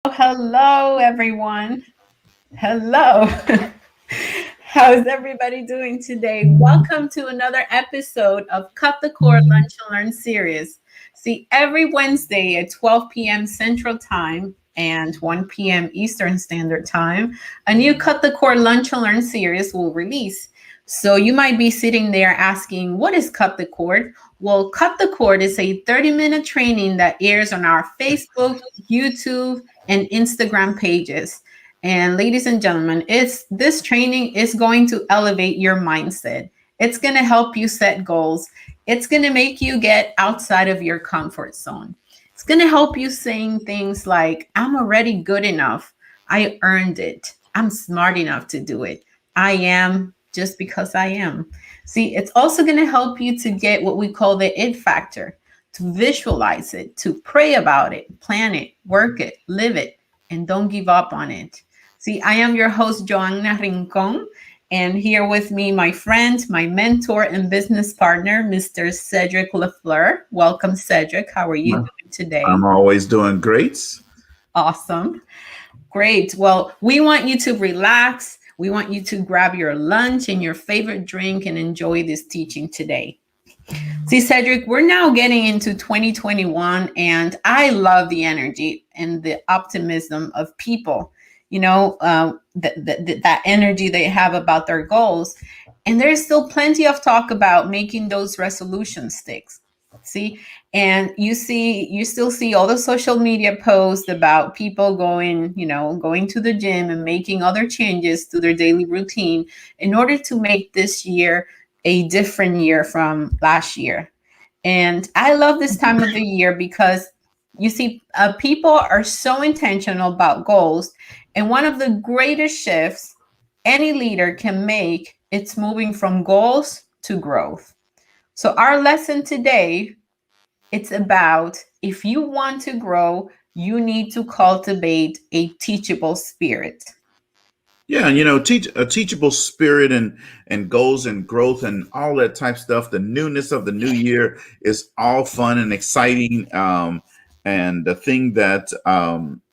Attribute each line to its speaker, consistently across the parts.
Speaker 1: Hello, everyone. Hello. How's everybody doing today? Welcome to another episode of Cut the Cord Lunch and Learn series. See, every Wednesday at 12 p.m. Central Time and 1 p.m. Eastern Standard Time, a new Cut the Cord Lunch and Learn series will release. So you might be sitting there asking, what is Cut the Cord? Well, Cut the Cord is a 30-minute training that airs on our Facebook, YouTube, and Instagram pages. And ladies and gentlemen, it's this training is going to elevate your mindset. It's going to help you set goals. It's going to make you get outside of your comfort zone. It's going to help you saying things like, I'm already good enough. I earned it. I'm smart enough to do it. I am just because I am. See, it's also going to help you to get what we call the it factor, to visualize it, to pray about it, plan it, work it, live it, and don't give up on it. See, I am your host, Joanna Rincon, and here with me, my friend, my mentor, and business partner, Mr. Cedric Lafleur. Welcome, Cedric. How are you doing today?
Speaker 2: I'm always doing great.
Speaker 1: Awesome. Great. Well, we want you to relax. We want you to grab your lunch and your favorite drink and enjoy this teaching today. See, Cedric, we're now getting into 2021, and I love the energy and the optimism of people, that energy they have about their goals. And there's still plenty of talk about making those resolutions stick. See, and you still see all the social media posts about people going to the gym and making other changes to their daily routine in order to make this year a different year from last year. And I love this time of the year because you see, people are so intentional about goals. And one of the greatest shifts any leader can make, it's moving from goals to growth. So our lesson today, it's about if you want to grow, you need to cultivate a teachable spirit.
Speaker 2: Yeah, a teachable spirit and goals and growth and all that type stuff. The newness of the new year is all fun and exciting. And the thing that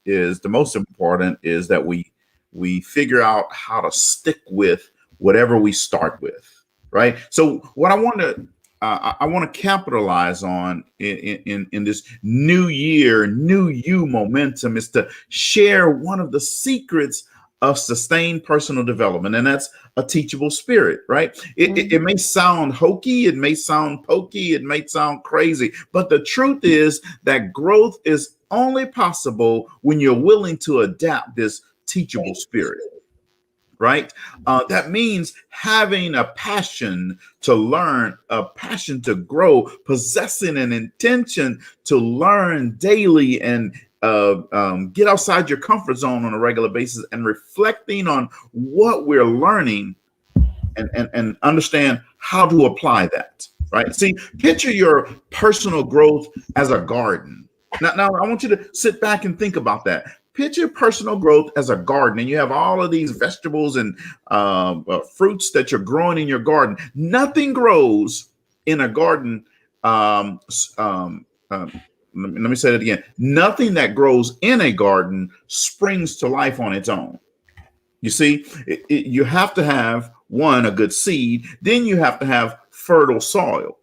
Speaker 2: is the most important is that we figure out how to stick with whatever we start with, right? So what I want to capitalize on in this new year, new you momentum is to share one of the secrets of sustained personal development, and that's a teachable spirit, right? It may sound hokey, it may sound pokey, it may sound crazy, but the truth is that growth is only possible when you're willing to adapt this teachable spirit. Right? That means having a passion to learn, a passion to grow, possessing an intention to learn daily and get outside your comfort zone on a regular basis and reflecting on what we're learning and understand how to apply that. Right? See, picture your personal growth as a garden. Now, I want you to sit back and think about that. Picture personal growth as a garden, and you have all of these vegetables and fruits that you're growing in your garden. Nothing grows in a garden. Let me say that again. Nothing that grows in a garden springs to life on its own. You see, you have to have a good seed. Then you have to have fertile soil.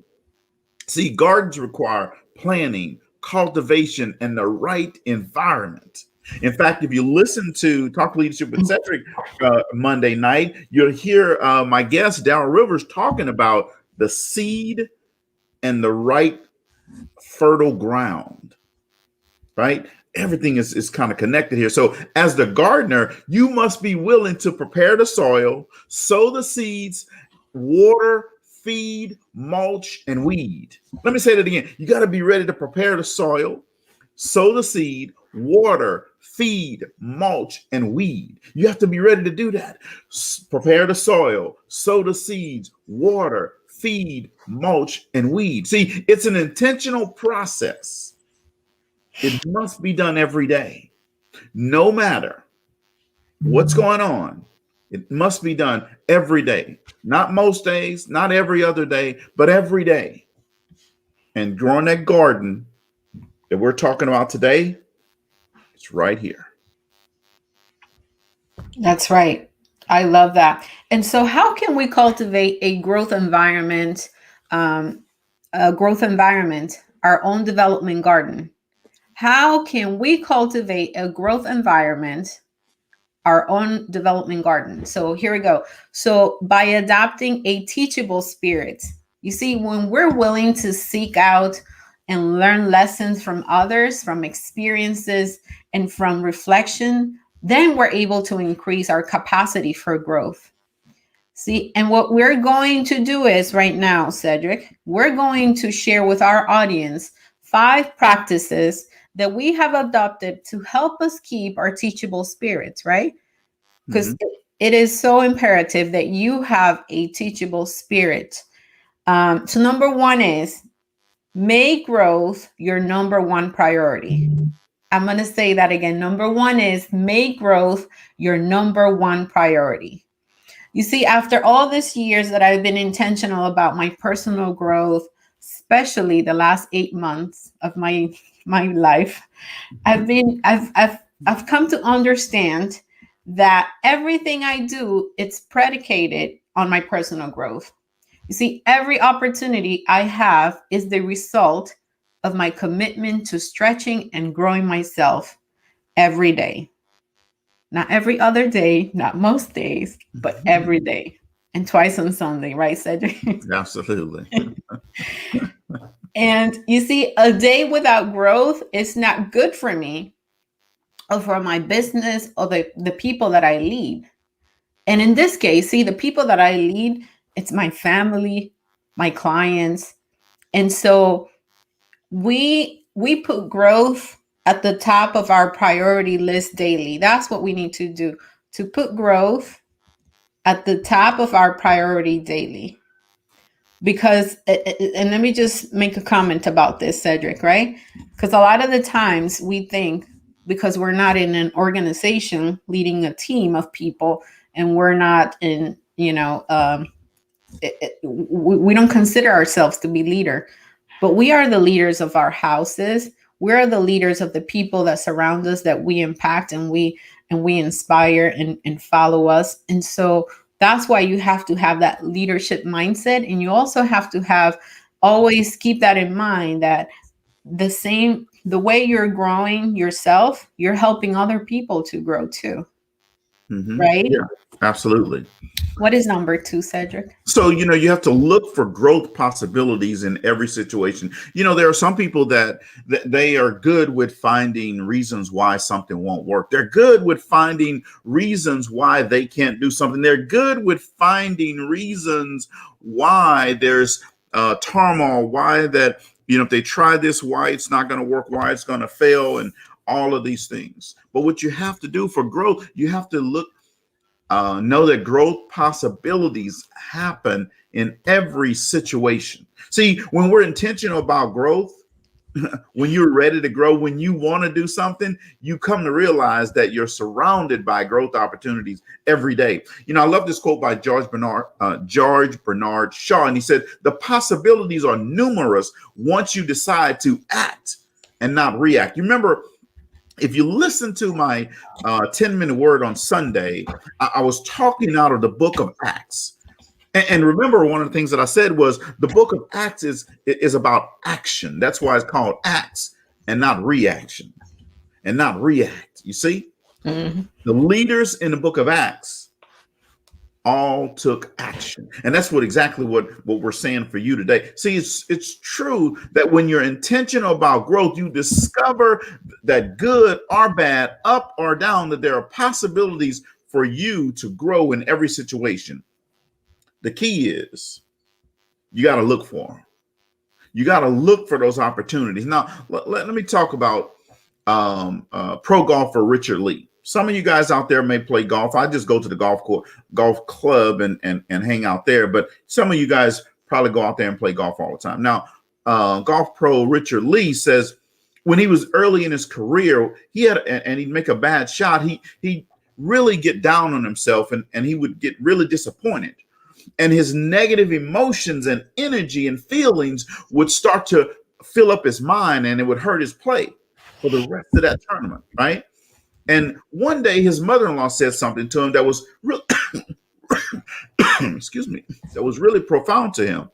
Speaker 2: See, gardens require planning, cultivation, and the right environment. In fact, if you listen to Talk Leadership with Cedric Monday night, you'll hear my guest, Darryl Rivers, talking about the seed and the right fertile ground, right? Everything is kind of connected here. So as the gardener, you must be willing to prepare the soil, sow the seeds, water, feed, mulch, and weed. Let me say that again. You got to be ready to prepare the soil, sow the seed, water, feed, mulch, and weed. You have to be ready to do that. Prepare the soil, sow the seeds, water, feed, mulch, and weed. See, it's an intentional process. It must be done every day, no matter what's going on. It must be done every day, not most days, not every other day, but every day. And growing that garden that we're talking about today, it's right here.
Speaker 1: That's right. I love that. And so, how can we cultivate a growth environment? Um, a growth environment, our own development garden. How can we cultivate a growth environment, our own development garden? So here we go. So by adopting a teachable spirit, you see, when we're willing to seek out and learn lessons from others, from experiences, and from reflection, then we're able to increase our capacity for growth. See, and what we're going to do is right now, Cedric, we're going to share with our audience 5 practices that we have adopted to help us keep our teachable spirits, right? Because
Speaker 2: Hmm.
Speaker 1: it is so imperative that you have a teachable spirit. So, number one is make growth your number one priority. I'm going to say that again. Number one is make growth your number one priority. You see, after all these years that I've been intentional about my personal growth, especially the last 8 months of my life, I've come to understand that everything I do, it's predicated on my personal growth. You see, every opportunity I have is the result of my commitment to stretching and growing myself every day. Not every other day, not most days, but every day. And twice on Sunday, right, Cedric?
Speaker 2: Absolutely.
Speaker 1: And you see, a day without growth is not good for me or for my business or the people that I lead. And in this case, see, the people that I lead, it's my family, my clients. And so we put growth at the top of our priority list daily. That's what we need to do, to put growth at the top of our priority daily. Because, and let me just make a comment about this, Cedric, right? Because a lot of the times we think, because we're not in an organization leading a team of people, and we're not in, we don't consider ourselves to be leader, but we are the leaders of our houses. We're the leaders of the people that surround us, that we impact, and we inspire and follow us. And so that's why you have to have that leadership mindset, and you also have to have, always keep that in mind, that the way you're growing yourself, you're helping other people to grow too,
Speaker 2: Hmm.
Speaker 1: right?
Speaker 2: Yeah, absolutely.
Speaker 1: What is number 2, Cedric?
Speaker 2: So, you have to look for growth possibilities in every situation. There are some people that they are good with finding reasons why something won't work. They're good with finding reasons why they can't do something. They're good with finding reasons why there's turmoil, why that, if they try this, why it's not going to work, why it's going to fail, and all of these things. But what you have to do for growth, you have to know that growth possibilities happen in every situation. See, when we're intentional about growth, when you're ready to grow, when you want to do something, you come to realize that you're surrounded by growth opportunities every day. I love this quote by George Bernard Shaw, and he said, "The possibilities are numerous once you decide to act and not react." You remember, if you listen to my 10-minute word on Sunday, I was talking out of the book of Acts. And remember, one of the things that I said was the book of Acts is about action. That's why it's called Acts and not reaction and not react. You see,
Speaker 1: Mhm.
Speaker 2: the leaders in the book of Acts all took action, and that's what we're saying for you today. See, it's true that when you're intentional about growth, you discover that good or bad, up or down, that there are possibilities for you to grow in every situation. The key is you got to look for them. You got to look for those opportunities. Now, let me talk about pro golfer Richard Lee. Some of you guys out there may play golf. I just go to the golf club, and hang out there. But some of you guys probably go out there and play golf all the time. Now, golf pro Richard Lee says when he was early in his career, and he'd make a bad shot. He really get down on himself, and he would get really disappointed, and his negative emotions and energy and feelings would start to fill up his mind, and it would hurt his play for the rest of that tournament, right? And one day his mother-in-law said something to him that was really, excuse me, that was really profound to him.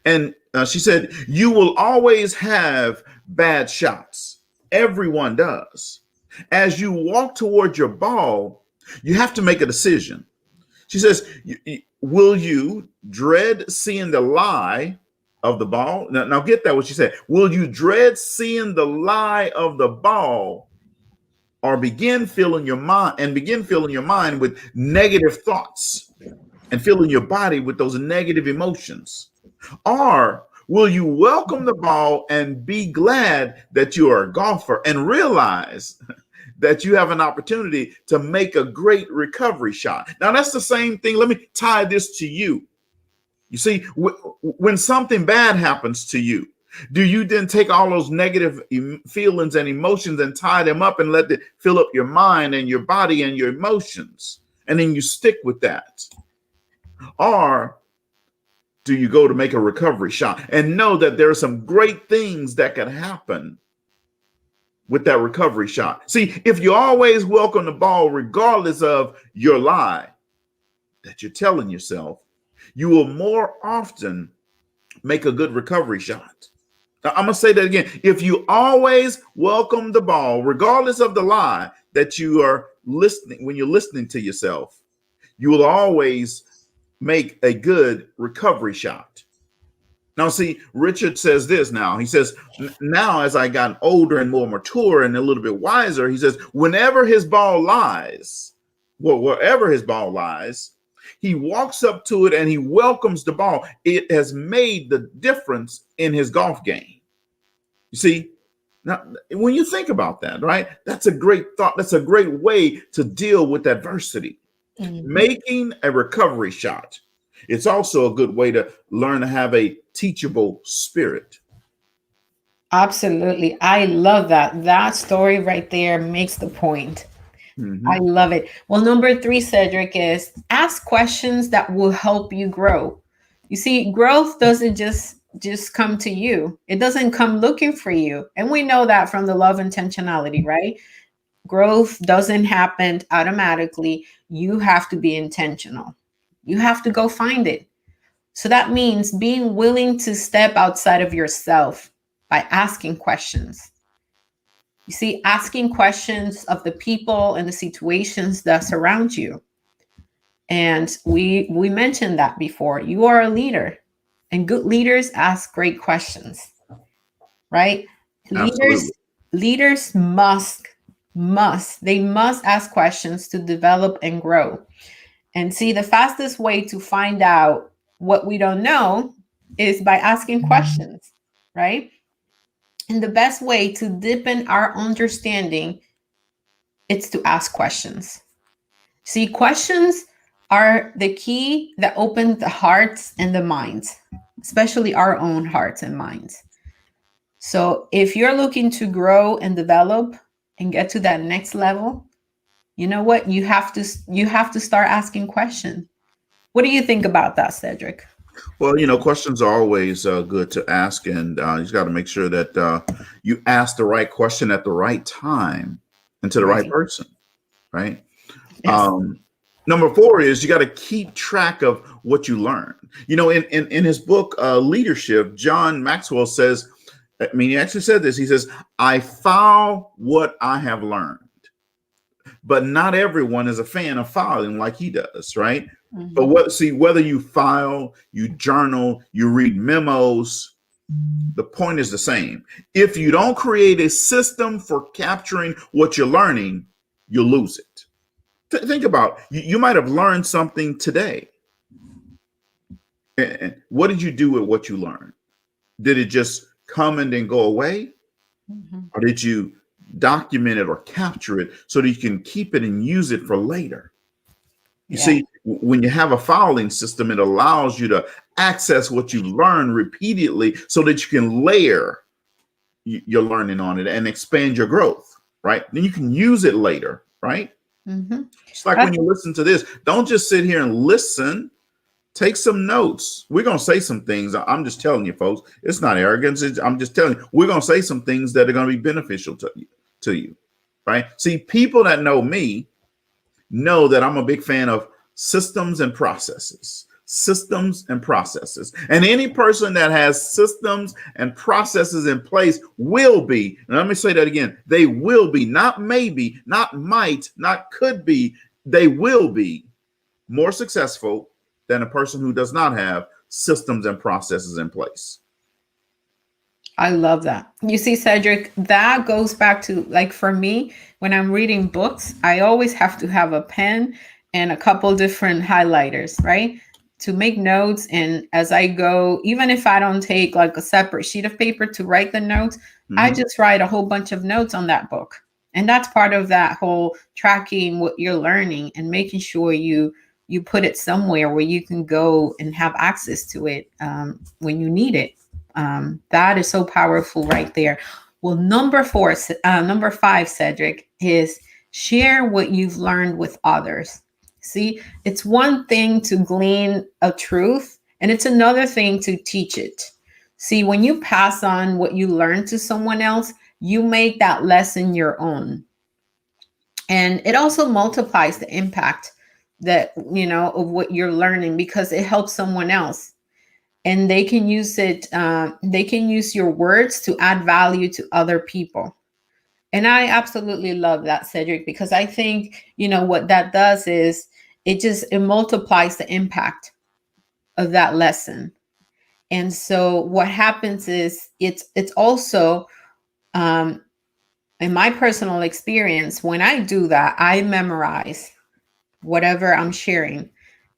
Speaker 2: And she said, "You will always have bad shots. Everyone does. As you walk toward your ball, you have to make a decision." She says, "Will you dread seeing the lie of the ball?" Now get that what she said. Will you dread seeing the lie of the ball, or begin filling your mind with negative thoughts and filling your body with those negative emotions? Or will you welcome the ball and be glad that you are a golfer and realize that you have an opportunity to make a great recovery shot? Now, that's the same thing. Let me tie this to you. You see, when something bad happens to you, do you then take all those negative feelings and emotions and tie them up and let it fill up your mind and your body and your emotions? And then you stick with that? Or do you go to make a recovery shot and know that there are some great things that can happen with that recovery shot? See, if you always welcome the ball, regardless of your lie that you're telling yourself, you will more often make a good recovery shot. Now, I'm going to say that again. If you always welcome the ball, regardless of the lie that you are listening, when you're listening to yourself, you will always make a good recovery shot. Now, see, Richard says this now. He says, now as I got older and more mature and a little bit wiser, he says, whenever his ball lies, well, wherever his ball lies, he walks up to it and he welcomes the ball. It has made the difference in his golf game. You see, now, when you think about that, right, that's a great thought. That's a great way to deal with adversity. Mm-hmm. Making a recovery shot. It's also a good way to learn to have a teachable spirit.
Speaker 1: Absolutely. I love that. That story right there makes the point. Mm-hmm. I love it. Well, number 3, Cedric, is ask questions that will help you grow. You see, growth doesn't just come to you. It doesn't come looking for you. And we know that from the law of intentionality, right? Growth doesn't happen automatically. You have to be intentional. You have to go find it. So that means being willing to step outside of yourself by asking questions. You see, asking questions of the people and the situations that surround you. And we mentioned that before. You are a leader, and good leaders ask great questions, right?
Speaker 2: Absolutely.
Speaker 1: Leaders must ask questions to develop and grow. And see, the fastest way to find out what we don't know is by asking questions, right? And the best way to deepen our understanding is to ask questions. See, questions are the key that open the hearts and the minds, especially our own hearts and minds. So if you're looking to grow and develop and get to that next level, you know what? You have to start asking questions. What do you think about that, Cedric?
Speaker 2: Well, questions are always good to ask, and you just got to make sure that you ask the right question at the right time and to the right person, right? Yes. Number 4 is you got to keep track of what you learn. In his book, Leadership, John Maxwell says, he actually said this. He says, "I file what I have learned." But not everyone is a fan of filing like he does, right? Mm-hmm. But whether you file, you journal, you read memos, the point is the same. If you don't create a system for capturing what you're learning, you'll lose it. Think about it. You might have learned something today. And what did you do with what you learned? Did it just come and then go away? Mm-hmm. Or did you document it or capture it so that you can keep it and use it for later? You see, when you have a filing system, it allows you to access what you learn repeatedly so that you can layer your learning on it and expand your growth, right? Then you can use it later, right? Mm-hmm. It's like when you listen to this, don't just sit here and listen. Take some notes. We're going to say some things. I'm just telling you, folks, it's not arrogance. I'm just telling you, we're going to say some things that are going to be beneficial to you. right? See, people that know me know that I'm a big fan of systems and processes. Systems and processes. And any person that has systems and processes in place will be, and let me say that again, they will be, not maybe, not might, not could be, they will be more successful than a person who does not have systems and processes in place.
Speaker 1: I love that. You see, Cedric, that goes back to, like, for me, when I'm reading books, I always have to have a pen and a couple different highlighters, right? To make notes. And as I go, even if I don't take like a separate sheet of paper to write the notes, I
Speaker 2: Mm-hmm.
Speaker 1: just write a whole bunch of notes on that book. And that's part of that whole tracking what you're learning and making sure you put it somewhere where you can go and have access to it when you need it. That is so powerful right there. Well, number five, Cedric, is share what you've learned with others. See, it's one thing to glean a truth, and it's another thing to teach it. See, when you pass on what you learned to someone else, you make that lesson your own. And it also multiplies the impact that, of what you're learning because it helps someone else, and they can use it, they can use your words to add value to other people. And I absolutely love that, Cedric, because I think, what that does is it multiplies the impact of that lesson. And so what happens is it's also, um, in my personal experience, when I do that, I memorize whatever I'm sharing.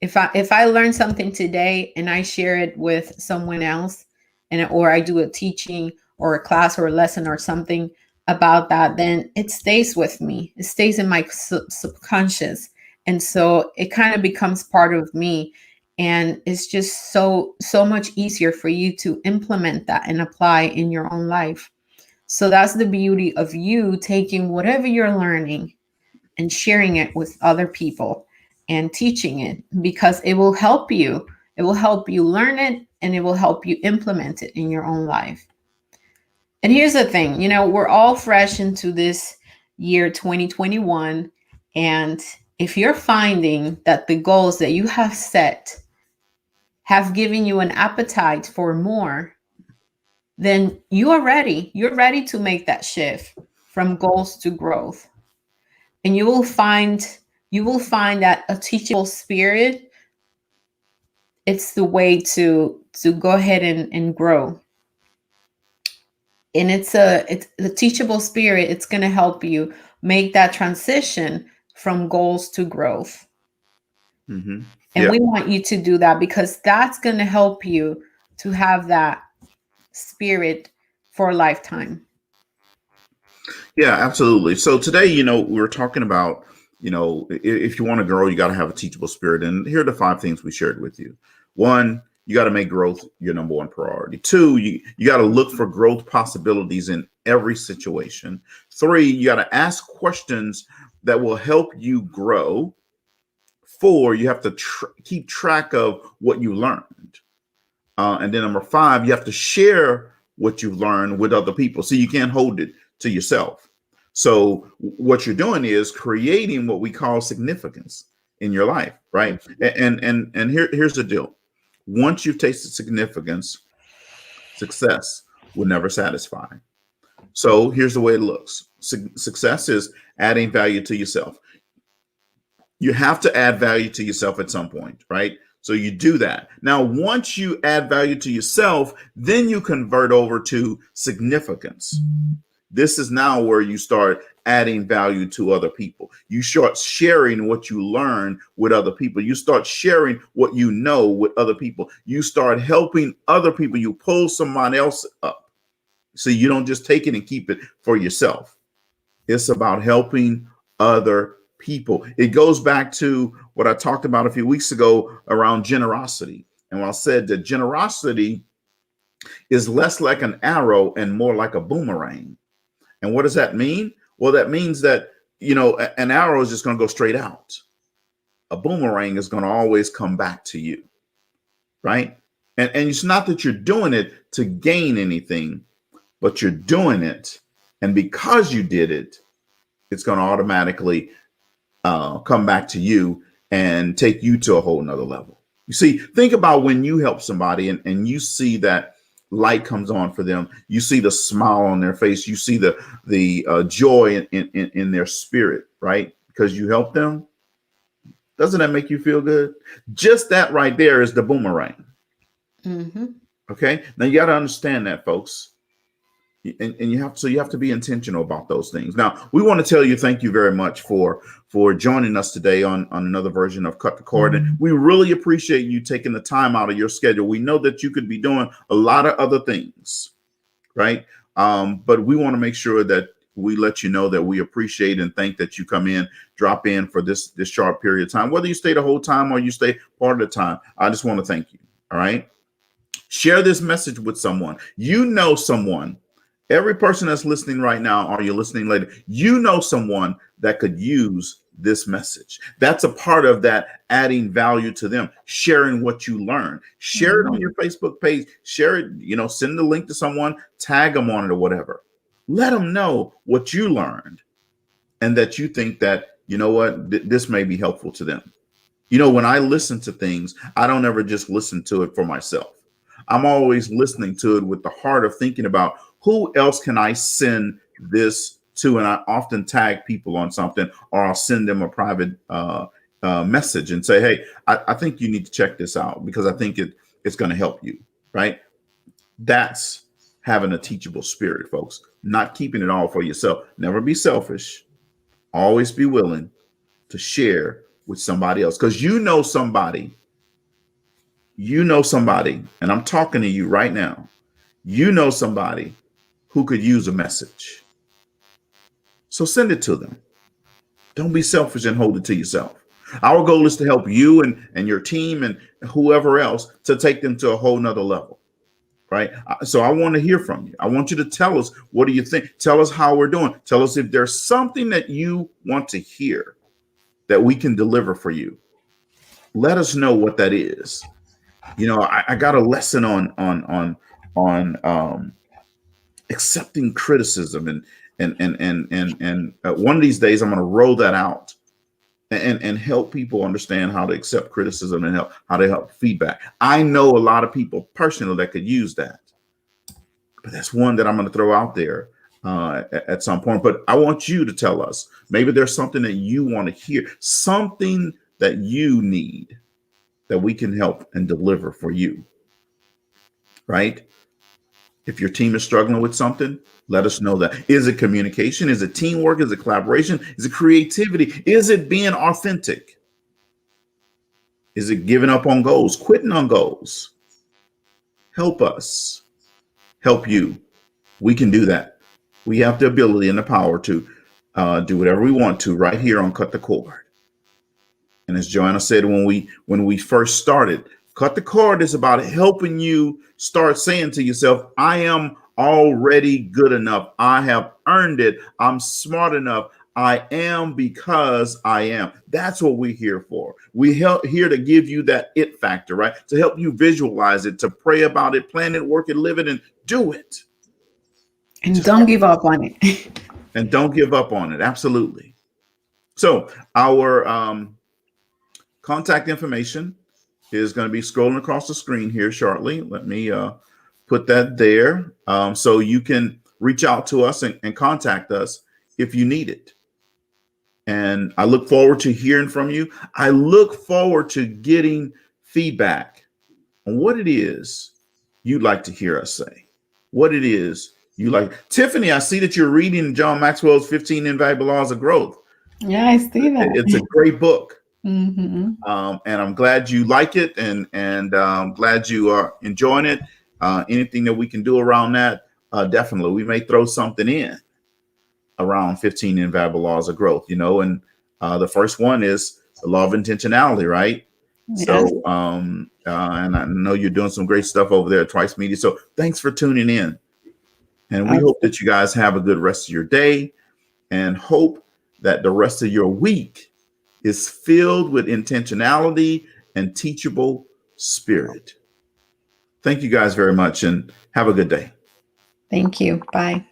Speaker 1: If I learn something today and I share it with someone else, and or I do a teaching or a class or a lesson or something about that, then it stays with me. It stays in my subconscious, and so it kind of becomes part of me. And it's just so much easier for you to implement that and apply in your own life. So that's the beauty of you taking whatever you're learning and sharing it with other people and teaching it, because it will help you. It will help you learn it, and it will help you implement it in your own life. And here's the thing, we're all fresh into this year 2021. And if you're finding that the goals that you have set have given you an appetite for more, then you are ready. You're ready to make that shift from goals to growth. And you will find that a teachable spirit, it's the way to go ahead and grow. And it's the teachable spirit, it's going to help you make that transition from goals to growth.
Speaker 2: Mm-hmm.
Speaker 1: And
Speaker 2: Yeah.
Speaker 1: we want you to do that because that's going to help you to have that spirit for a lifetime.
Speaker 2: Yeah, absolutely. So today, we were talking about, if you want to grow, you got to have a teachable spirit. And here are the five things we shared with you. One, you got to make growth your number one priority. Two, you got to look for growth possibilities in every situation. Three, you got to ask questions that will help you grow. Four, you have to keep track of what you learned. And then number five, you have to share what you've learned with other people. So you can't hold it to yourself. So what you're doing is creating what we call significance in your life, right? And here's the deal. Once you've tasted significance, success will never satisfy. So here's the way it looks. Success is adding value to yourself. You have to add value to yourself at some point, right? So you do that. Now, once you add value to yourself, then you convert over to significance. This is now where you start adding value to other people. You start sharing what you learn with other people. You start sharing what you know with other people. You start helping other people. You pull someone else up. So you don't just take it and keep it for yourself. It's about helping other people. It goes back to what I talked about a few weeks ago around generosity. And when I said that generosity is less like an arrow and more like a boomerang. And what does that mean? Well, that means that, an arrow is just going to go straight out. A boomerang is going to always come back to you, right? And it's not that you're doing it to gain anything, but you're doing it. And because you did it, it's going to automatically come back to you and take you to a whole nother level. You see, think about when you help somebody and you see that light comes on for them. You see the smile on their face. You see the joy in their spirit, right? Because you help them. Doesn't that make you feel good? Just that right there is the boomerang.
Speaker 1: Mm-hmm.
Speaker 2: Okay. Now you got to understand that, folks. And you have to be intentional about those things. Now we want to tell you thank you very much for joining us today on another version of Cut the Cord. And we really appreciate you taking the time out of your schedule. We know that you could be doing a lot of other things, right? But we want to make sure that we let you know that we appreciate and thank that you come in, drop in for this short period of time, whether you stay the whole time or you stay part of the time. I just want to thank you. All right. Share this message with someone. You know someone. Every person that's listening right now, or you're listening later, you know someone that could use this message. That's a part of that adding value to them, sharing what you learn. Share it on your Facebook page. Share it, send the link to someone, tag them on it or whatever. Let them know what you learned and that you think that, this may be helpful to them. When I listen to things, I don't ever just listen to it for myself. I'm always listening to it with the heart of thinking about who else can I send this to? And I often tag people on something, or I'll send them a private message and say, hey, I think you need to check this out because I think it's going to help you, right? That's having a teachable spirit, folks, not keeping it all for yourself. Never be selfish. Always be willing to share with somebody else because somebody, and I'm talking to you right now, somebody who could use a message. So send it to them. Don't be selfish and hold it to yourself. Our goal is to help you and your team and whoever else to take them to a whole nother level, right? So I want to hear from you. I want you to tell us, what do you think? Tell us how we're doing. Tell us if there's something that you want to hear that we can deliver for you. Let us know what that is. I got a lesson on accepting criticism and one of these days I'm going to roll that out and help people understand how to accept criticism and how to help feedback. I know a lot of people personally that could use that, but that's one that I'm going to throw out there at some point. But I want you to tell us, maybe there's something that you want to hear, something that you need that we can help and deliver for you, right? If your team is struggling with something, let us know that. Is it communication? Is it teamwork? Is it collaboration? Is it creativity? Is it being authentic? Is it giving up on goals, quitting on goals? Help us help you. We can do that. We have the ability and the power to do whatever we want to right here on Cut the Cord. And as Joanna said when we first started, Cut the Cord is about helping you start saying to yourself, I am already good enough. I have earned it. I'm smart enough. I am because I am. That's what we're here for. We're here to give you that it factor, right? To help you visualize it, to pray about it, plan it, work it, live it, and do it.
Speaker 1: And don't give up on it.
Speaker 2: And don't give up on it. Absolutely. So our contact information is going to be scrolling across the screen here shortly. Let me put that there so you can reach out to us and contact us if you need it. And I look forward to hearing from you. I look forward to getting feedback on what it is you'd like to hear us say, what it is you like. Tiffany, I see that you're reading John Maxwell's 15 Invaluable Laws of Growth.
Speaker 1: Yeah, I see that.
Speaker 2: It's a great book.
Speaker 1: Mm-hmm.
Speaker 2: And I'm glad you like it and glad you are enjoying it. Anything that we can do around that, definitely. We may throw something in around 15 Invaluable Laws of Growth, and the first one is the law of intentionality, right? Yes. So, and I know you're doing some great stuff over there at Twice Media. So thanks for tuning in. And we hope that you guys have a good rest of your day and hope that the rest of your week is filled with intentionality and teachable spirit. Thank you guys very much and have a good day.
Speaker 1: Thank you. Bye.